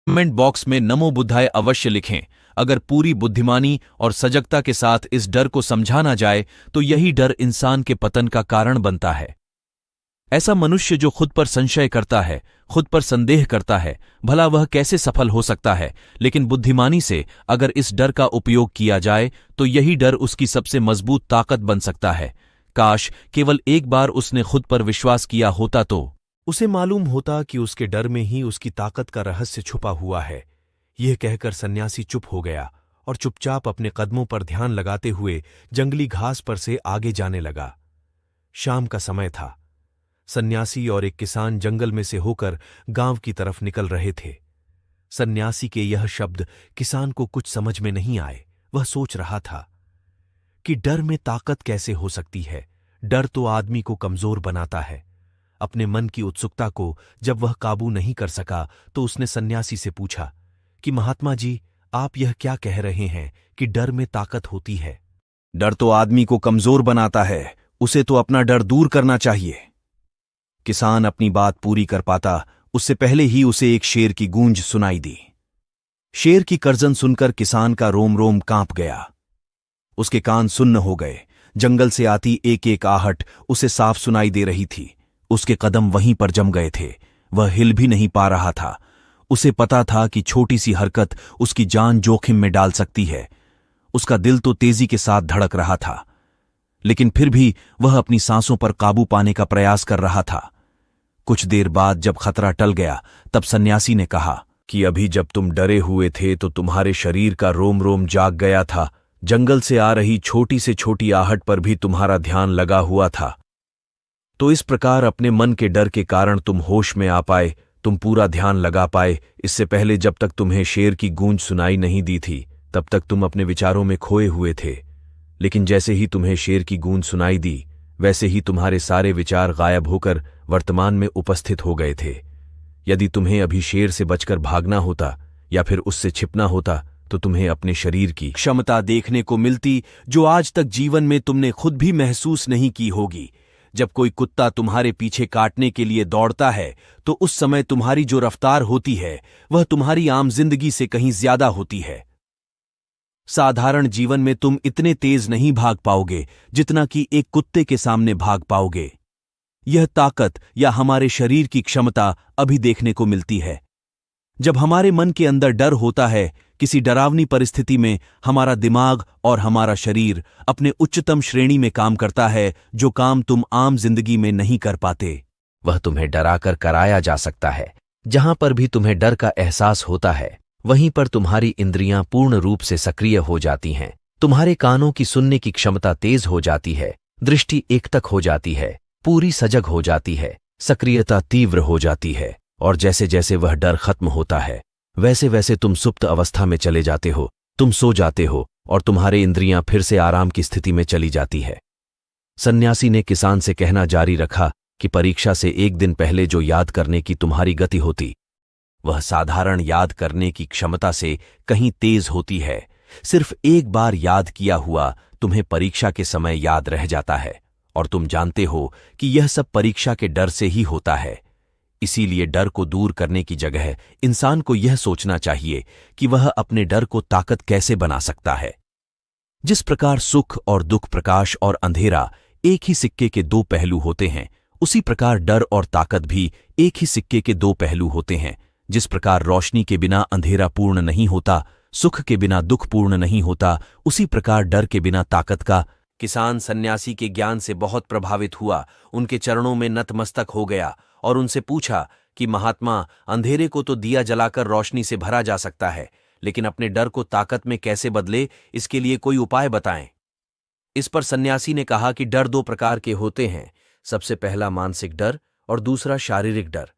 Comment box में नमो बुद्धाय अवश्य लिखें। अगर पूरी बुद्धिमानी और सजगता के साथ इस डर को समझाना जाए तो यही डर इंसान के पतन का कारण बनता है। ऐसा मनुष्य जो खुद पर संशय करता है, खुद पर संदेह करता है, भला वह कैसे सफल हो सकता है। लेकिन बुद्धिमानी से अगर इस डर का उपयोग किया जाए तो यही डर उसकी सबसे मजबूत ताकत बन सकता है। काश केवल एक बार उसने खुद पर विश्वास किया होता तो उसे मालूम होता कि उसके डर में ही उसकी ताकत का रहस्य छुपा हुआ है। यह कहकर सन्यासी चुप हो गया और चुपचाप अपने कदमों पर ध्यान लगाते हुए जंगली घास पर से आगे जाने लगा। शाम का समय था। सन्यासी और एक किसान जंगल में से होकर गांव की तरफ निकल रहे थे। सन्यासी के यह शब्द किसान को कुछ समझ में नहीं आए। वह सोच रहा था कि डर में ताकत कैसे हो सकती है। डर तो आदमी को कमजोर बनाता है। अपने मन की उत्सुकता को जब वह काबू नहीं कर सका तो उसने सन्यासी से पूछा कि महात्मा जी, आप यह क्या कह रहे हैं कि डर में ताकत होती है? डर तो आदमी को कमजोर बनाता है, उसे तो अपना डर दूर करना चाहिए। किसान अपनी बात पूरी कर पाता उससे पहले ही उसे एक शेर की गूंज सुनाई दी। शेर की गर्जन सुनकर किसान का रोम रोम कांप गया। उसके कान सुन्न हो गए। जंगल से आती एक एक आहट उसे साफ सुनाई दे रही थी। उसके कदम वहीं पर जम गए थे। वह हिल भी नहीं पा रहा था। उसे पता था कि छोटी सी हरकत उसकी जान जोखिम में डाल सकती है। उसका दिल तो तेजी के साथ धड़क रहा था, लेकिन फिर भी वह अपनी सांसों पर काबू पाने का प्रयास कर रहा था। कुछ देर बाद जब खतरा टल गया तब सन्यासी ने कहा कि अभी जब तुम डरे हुए थे तो तुम्हारे शरीर का रोम रोम जाग गया था। जंगल से आ रही छोटी से छोटी आहट पर भी तुम्हारा ध्यान लगा हुआ था। तो इस प्रकार अपने मन के डर के कारण तुम होश में आ पाए, तुम पूरा ध्यान लगा पाए। इससे पहले जब तक तुम्हें शेर की गूंज सुनाई नहीं दी थी तब तक तुम अपने विचारों में खोए हुए थे। लेकिन जैसे ही तुम्हें शेर की गूंज सुनाई दी वैसे ही तुम्हारे सारे विचार गायब होकर वर्तमान में उपस्थित हो गए थे। यदि तुम्हें अभी शेर से बचकर भागना होता या फिर उससे छिपना होता तो तुम्हें अपने शरीर की क्षमता देखने को मिलती जो आज तक जीवन में तुमने खुद भी महसूस नहीं की होगी। जब कोई कुत्ता तुम्हारे पीछे काटने के लिए दौड़ता है तो उस समय तुम्हारी जो रफ्तार होती है वह तुम्हारी आम जिंदगी से कहीं ज्यादा होती है। साधारण जीवन में तुम इतने तेज नहीं भाग पाओगे जितना कि एक कुत्ते के सामने भाग पाओगे। यह ताकत या हमारे शरीर की क्षमता अभी देखने को मिलती है। जब हमारे मन के अंदर डर होता है, किसी डरावनी परिस्थिति में हमारा दिमाग और हमारा शरीर अपने उच्चतम श्रेणी में काम करता है। जो काम तुम आम जिंदगी में नहीं कर पाते वह तुम्हें डराकर कराया जा सकता है। जहां पर भी तुम्हें डर का एहसास होता है वहीं पर तुम्हारी इंद्रियां पूर्ण रूप से सक्रिय हो जाती हैं। तुम्हारे कानों की सुनने की क्षमता तेज हो जाती है, दृष्टि एकटक हो जाती है, पूरी सजग हो जाती है, सक्रियता तीव्र हो जाती है। और जैसे जैसे वह डर खत्म होता है वैसे वैसे तुम सुप्त अवस्था में चले जाते हो। तुम सो जाते हो और तुम्हारे इंद्रियां फिर से आराम की स्थिति में चली जाती है। सन्यासी ने किसान से कहना जारी रखा कि परीक्षा से एक दिन पहले जो याद करने की तुम्हारी गति होती वह साधारण याद करने की क्षमता से कहीं तेज होती है। सिर्फ एक बार याद किया हुआ तुम्हें परीक्षा के समय याद रह जाता है और तुम जानते हो कि यह सब परीक्षा के डर से ही होता है। इसीलिए डर को दूर करने की जगह इंसान को यह सोचना चाहिए कि वह अपने डर को ताकत कैसे बना सकता है। जिस प्रकार सुख और दुख, प्रकाश और अंधेरा एक ही सिक्के के दो पहलू होते हैं, उसी प्रकार डर और ताकत भी एक ही सिक्के के दो पहलू होते हैं। जिस प्रकार रोशनी के बिना अंधेरा पूर्ण नहीं होता, सुख के बिना दुख पूर्ण नहीं होता, उसी प्रकार डर के बिना ताकत का। किसान सन्यासी के ज्ञान से बहुत प्रभावित हुआ, उनके चरणों में नतमस्तक हो गया और उनसे पूछा कि महात्मा, अंधेरे को तो दिया जलाकर रोशनी से भरा जा सकता है, लेकिन अपने डर को ताकत में कैसे बदले, इसके लिए कोई उपाय बताएं। इस पर सन्यासी ने कहा कि डर दो प्रकार के होते हैं। सबसे पहला मानसिक डर और दूसरा शारीरिक डर।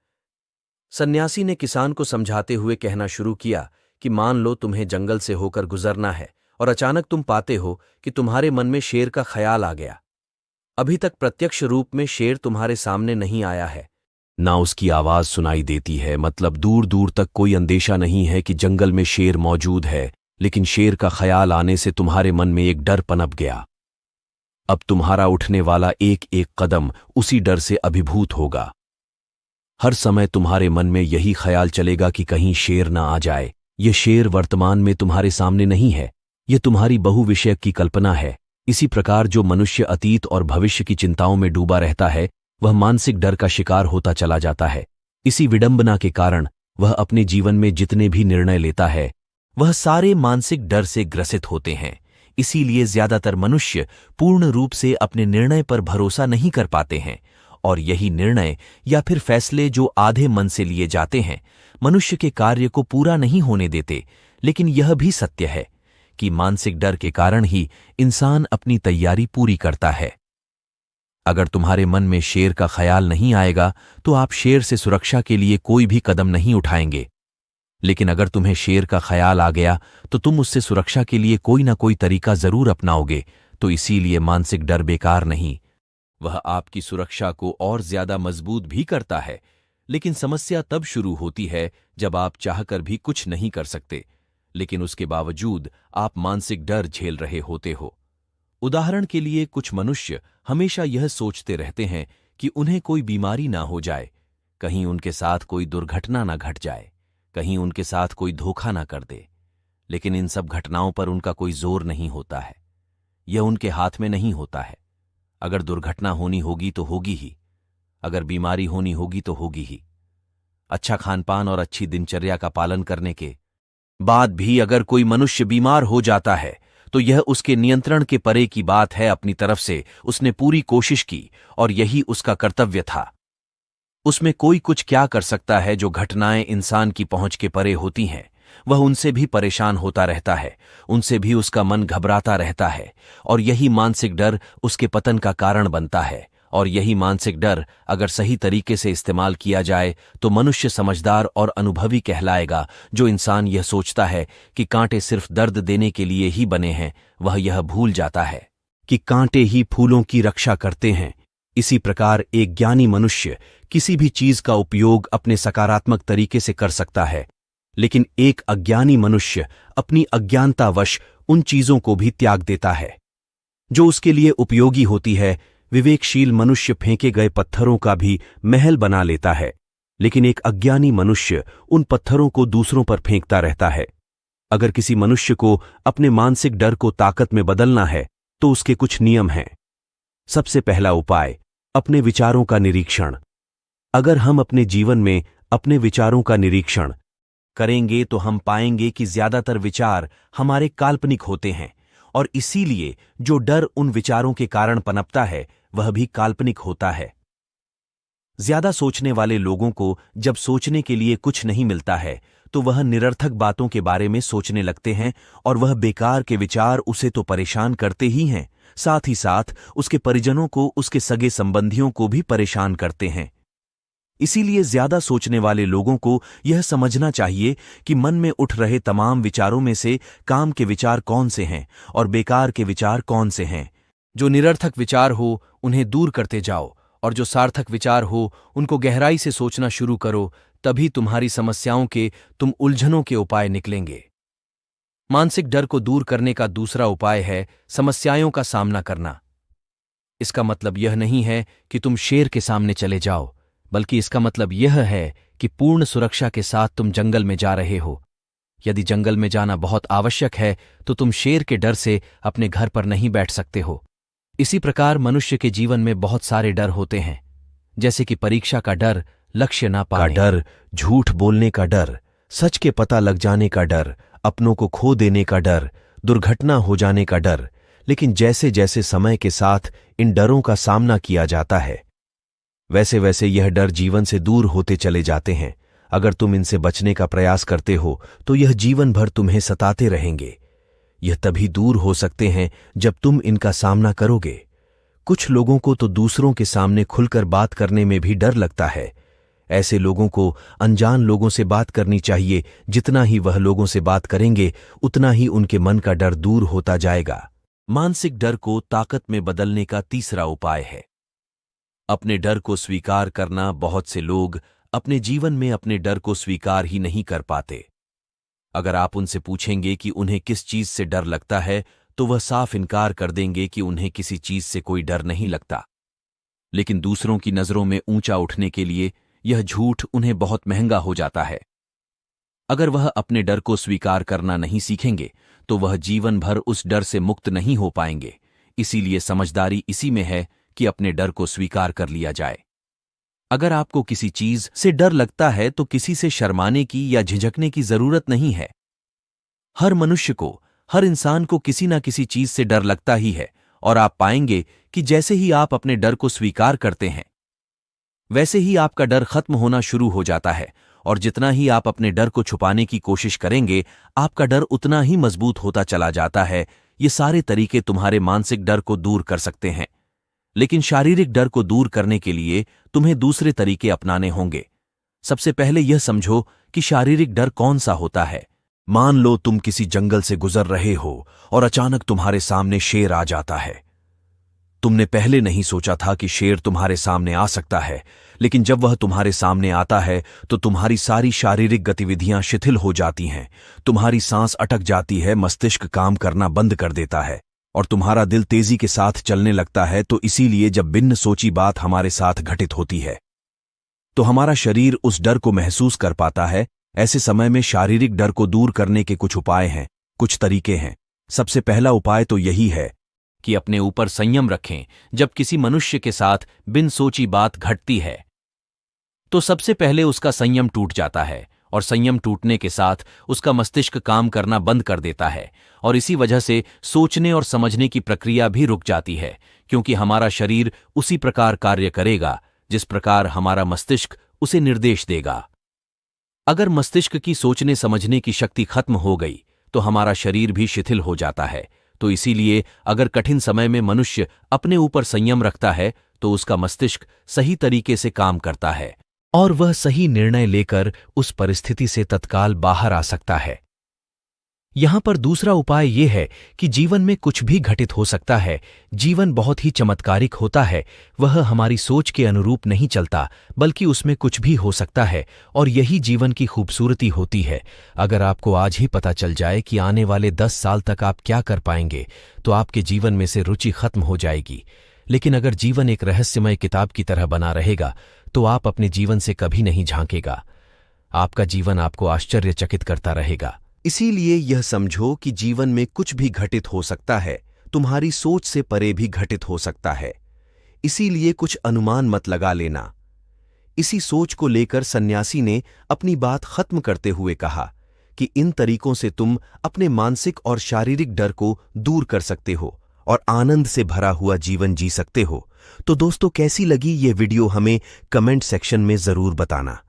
सन्यासी ने किसान को समझाते हुए कहना शुरू किया कि मान लो तुम्हें जंगल से होकर गुजरना है और अचानक तुम पाते हो कि तुम्हारे मन में शेर का ख्याल आ गया। अभी तक प्रत्यक्ष रूप में शेर तुम्हारे सामने नहीं आया है, ना उसकी आवाज सुनाई देती है, मतलब दूर दूर तक कोई अंदेशा नहीं है कि जंगल में शेर मौजूद है, लेकिन शेर का ख्याल आने से तुम्हारे मन में एक डर पनप गया। अब तुम्हारा उठने वाला एक एक कदम उसी डर से अभिभूत होगा। हर समय तुम्हारे मन में यही ख्याल चलेगा कि कहीं शेर ना आ जाए। यह शेर वर्तमान में तुम्हारे सामने नहीं है, यह तुम्हारी बहुविषयक की कल्पना है। इसी प्रकार जो मनुष्य अतीत और भविष्य की चिंताओं में डूबा रहता है, वह मानसिक डर का शिकार होता चला जाता है। इसी विडंबना के कारण वह अपने जीवन में जितने भी निर्णय लेता है, वह सारे मानसिक डर से ग्रसित होते हैं। इसीलिए ज्यादातर मनुष्य पूर्ण रूप से अपने निर्णय पर भरोसा नहीं कर पाते हैं, और यही निर्णय या फिर फैसले जो आधे मन से लिए जाते हैं, मनुष्य के कार्य को पूरा नहीं होने देते। लेकिन यह भी सत्य है कि मानसिक डर के कारण ही इंसान अपनी तैयारी पूरी करता है। अगर तुम्हारे मन में शेर का ख्याल नहीं आएगा तो आप शेर से सुरक्षा के लिए कोई भी कदम नहीं उठाएंगे। लेकिन अगर तुम्हें शेर का ख्याल आ गया तो तुम उससे सुरक्षा के लिए कोई ना कोई तरीका जरूर अपनाओगे। तो इसीलिए मानसिक डर बेकार नहीं, वह आपकी सुरक्षा को और ज्यादा मजबूत भी करता है। लेकिन समस्या तब शुरू होती है जब आप चाहकर भी कुछ नहीं कर सकते, लेकिन उसके बावजूद आप मानसिक डर झेल रहे होते हो। उदाहरण के लिए कुछ मनुष्य हमेशा यह सोचते रहते हैं कि उन्हें कोई बीमारी ना हो जाए, कहीं उनके साथ कोई दुर्घटना ना घट जाए, कहीं उनके साथ कोई धोखा ना कर दे। लेकिन इन सब घटनाओं पर उनका कोई जोर नहीं होता है, यह उनके हाथ में नहीं होता है। अगर दुर्घटना होनी होगी तो होगी ही, अगर बीमारी होनी होगी तो होगी ही। अच्छा खानपान और अच्छी दिनचर्या का पालन करने के बाद भी अगर कोई मनुष्य बीमार हो जाता है तो यह उसके नियंत्रण के परे की बात है। अपनी तरफ से उसने पूरी कोशिश की और यही उसका कर्तव्य था। उसमें कोई कुछ क्या कर सकता है। जो घटनाएं इंसान की पहुंच के परे होती हैं, वह उनसे भी परेशान होता रहता है, उनसे भी उसका मन घबराता रहता है, और यही मानसिक डर उसके पतन का कारण बनता है। और यही मानसिक डर अगर सही तरीके से इस्तेमाल किया जाए तो मनुष्य समझदार और अनुभवी कहलाएगा। जो इंसान यह सोचता है कि कांटे सिर्फ दर्द देने के लिए ही बने हैं, वह यह भूल जाता है कि कांटे ही फूलों की रक्षा करते हैं। इसी प्रकार एक ज्ञानी मनुष्य किसी भी चीज का उपयोग अपने सकारात्मक तरीके से कर सकता है, लेकिन एक अज्ञानी मनुष्य अपनी अज्ञानतावश उन चीजों को भी त्याग देता है जो उसके लिए उपयोगी होती है। विवेकशील मनुष्य फेंके गए पत्थरों का भी महल बना लेता है, लेकिन एक अज्ञानी मनुष्य उन पत्थरों को दूसरों पर फेंकता रहता है। अगर किसी मनुष्य को अपने मानसिक डर को ताकत में बदलना है तो उसके कुछ नियम हैं। सबसे पहला उपाय, अपने विचारों का निरीक्षण। अगर हम अपने जीवन में अपने विचारों का निरीक्षण करेंगे तो हम पाएंगे कि ज्यादातर विचार हमारे काल्पनिक होते हैं, और इसीलिए जो डर उन विचारों के कारण पनपता है वह भी काल्पनिक होता है। ज्यादा सोचने वाले लोगों को जब सोचने के लिए कुछ नहीं मिलता है तो वह निरर्थक बातों के बारे में सोचने लगते हैं, और वह बेकार के विचार उसे तो परेशान करते ही हैं, साथ ही साथ उसके परिजनों को, उसके सगे संबंधियों को भी परेशान करते हैं। इसीलिए ज्यादा सोचने वाले लोगों को यह समझना चाहिए कि मन में उठ रहे तमाम विचारों में से काम के विचार कौन से हैं और बेकार के विचार कौन से हैं। जो निरर्थक विचार हो उन्हें दूर करते जाओ, और जो सार्थक विचार हो उनको गहराई से सोचना शुरू करो। तभी तुम्हारी समस्याओं के, तुम उलझनों के उपाय निकलेंगे। मानसिक डर को दूर करने का दूसरा उपाय है समस्याओं का सामना करना। इसका मतलब यह नहीं है कि तुम शेर के सामने चले जाओ, बल्कि इसका मतलब यह है कि पूर्ण सुरक्षा के साथ तुम जंगल में जा रहे हो। यदि जंगल में जाना बहुत आवश्यक है तो तुम शेर के डर से अपने घर पर नहीं बैठ सकते हो। इसी प्रकार मनुष्य के जीवन में बहुत सारे डर होते हैं, जैसे कि परीक्षा का डर, लक्ष्य ना पाने का डर, झूठ बोलने का डर, सच के पता लग जाने का डर, अपनों को खो देने का डर, दुर्घटना हो जाने का डर। लेकिन जैसे जैसे समय के साथ इन डरों का सामना किया जाता है, वैसे वैसे यह डर जीवन से दूर होते चले जाते हैं। अगर तुम इनसे बचने का प्रयास करते हो तो यह जीवन भर तुम्हें सताते रहेंगे। यह तभी दूर हो सकते हैं जब तुम इनका सामना करोगे। कुछ लोगों को तो दूसरों के सामने खुलकर बात करने में भी डर लगता है। ऐसे लोगों को अनजान लोगों से बात करनी चाहिए। जितना ही वह लोगों से बात करेंगे उतना ही उनके मन का डर दूर होता जाएगा। मानसिक डर को ताकत में बदलने का तीसरा उपाय है अपने डर को स्वीकार करना। बहुत से लोग अपने जीवन में अपने डर को स्वीकार ही नहीं कर पाते। अगर आप उनसे पूछेंगे कि उन्हें किस चीज से डर लगता है तो वह साफ इनकार कर देंगे कि उन्हें किसी चीज से कोई डर नहीं लगता। लेकिन दूसरों की नजरों में ऊंचा उठने के लिए यह झूठ उन्हें बहुत महंगा हो जाता है। अगर वह अपने डर को स्वीकार करना नहीं सीखेंगे तो वह जीवन भर उस डर से मुक्त नहीं हो पाएंगे। इसीलिए समझदारी इसी में है कि अपने डर को स्वीकार कर लिया जाए। अगर आपको किसी चीज से डर लगता है तो किसी से शर्माने की या झिझकने की जरूरत नहीं है। हर मनुष्य को, हर इंसान को किसी ना किसी चीज से डर लगता ही है, और आप पाएंगे कि जैसे ही आप अपने डर को स्वीकार करते हैं वैसे ही आपका डर खत्म होना शुरू हो जाता है। और जितना ही आप अपने डर को छुपाने की कोशिश करेंगे, आपका डर उतना ही मजबूत होता चला जाता है। ये सारे तरीके तुम्हारे मानसिक डर को दूर कर सकते हैं, लेकिन शारीरिक डर को दूर करने के लिए तुम्हें दूसरे तरीके अपनाने होंगे। सबसे पहले यह समझो कि शारीरिक डर कौन सा होता है। मान लो तुम किसी जंगल से गुजर रहे हो और अचानक तुम्हारे सामने शेर आ जाता है। तुमने पहले नहीं सोचा था कि शेर तुम्हारे सामने आ सकता है, लेकिन जब वह तुम्हारे सामने आता है तो तुम्हारी सारी शारीरिक गतिविधियां शिथिल हो जाती हैं, तुम्हारी सांस अटक जाती है, मस्तिष्क काम करना बंद कर देता है और तुम्हारा दिल तेजी के साथ चलने लगता है। तो इसीलिए जब बिन सोची बात हमारे साथ घटित होती है तो हमारा शरीर उस डर को महसूस कर पाता है। ऐसे समय में शारीरिक डर को दूर करने के कुछ उपाय हैं, कुछ तरीके हैं। सबसे पहला उपाय तो यही है कि अपने ऊपर संयम रखें। जब किसी मनुष्य के साथ बिन सोची बात घटती है तो सबसे पहले उसका संयम टूट जाता है, और संयम टूटने के साथ उसका मस्तिष्क काम करना बंद कर देता है, और इसी वजह से सोचने और समझने की प्रक्रिया भी रुक जाती है, क्योंकि हमारा शरीर उसी प्रकार कार्य करेगा जिस प्रकार हमारा मस्तिष्क उसे निर्देश देगा। अगर मस्तिष्क की सोचने समझने की शक्ति खत्म हो गई तो हमारा शरीर भी शिथिल हो जाता है। तो इसीलिए अगर कठिन समय में मनुष्य अपने ऊपर संयम रखता है तो उसका मस्तिष्क सही तरीके से काम करता है और वह सही निर्णय लेकर उस परिस्थिति से तत्काल बाहर आ सकता है। यहां पर दूसरा उपाय यह है कि जीवन में कुछ भी घटित हो सकता है। जीवन बहुत ही चमत्कारिक होता है, वह हमारी सोच के अनुरूप नहीं चलता, बल्कि उसमें कुछ भी हो सकता है, और यही जीवन की खूबसूरती होती है। अगर आपको आज ही पता चल जाए कि आने वाले 10 साल तक आप क्या कर पाएंगे तो आपके जीवन में से रुचि खत्म हो जाएगी। लेकिन अगर जीवन एक रहस्यमय किताब की तरह बना रहेगा तो आप अपने जीवन से कभी नहीं झांकेगा। आपका जीवन आपको आश्चर्यचकित करता रहेगा। इसीलिए यह समझो कि जीवन में कुछ भी घटित हो सकता है, तुम्हारी सोच से परे भी घटित हो सकता है। इसीलिए कुछ अनुमान मत लगा लेना। इसी सोच को लेकर सन्यासी ने अपनी बात खत्म करते हुए कहा कि इन तरीकों से तुम अपने मानसिक और शारीरिक डर को दूर कर सकते हो और आनंद से भरा हुआ जीवन जी सकते हो। तो दोस्तों, कैसी लगी ये वीडियो हमें कमेंट सेक्शन में जरूर बताना।